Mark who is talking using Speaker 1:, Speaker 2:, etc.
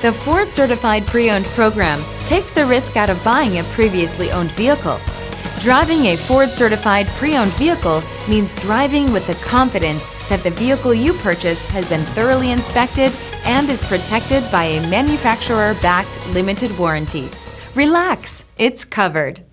Speaker 1: The Ford Certified Pre-Owned program takes the risk out of buying a previously owned vehicle. Driving a Ford Certified Pre-Owned vehicle means driving with the confidence that the vehicle you purchased has been thoroughly inspected and is protected by a manufacturer-backed limited warranty. Relax, it's covered.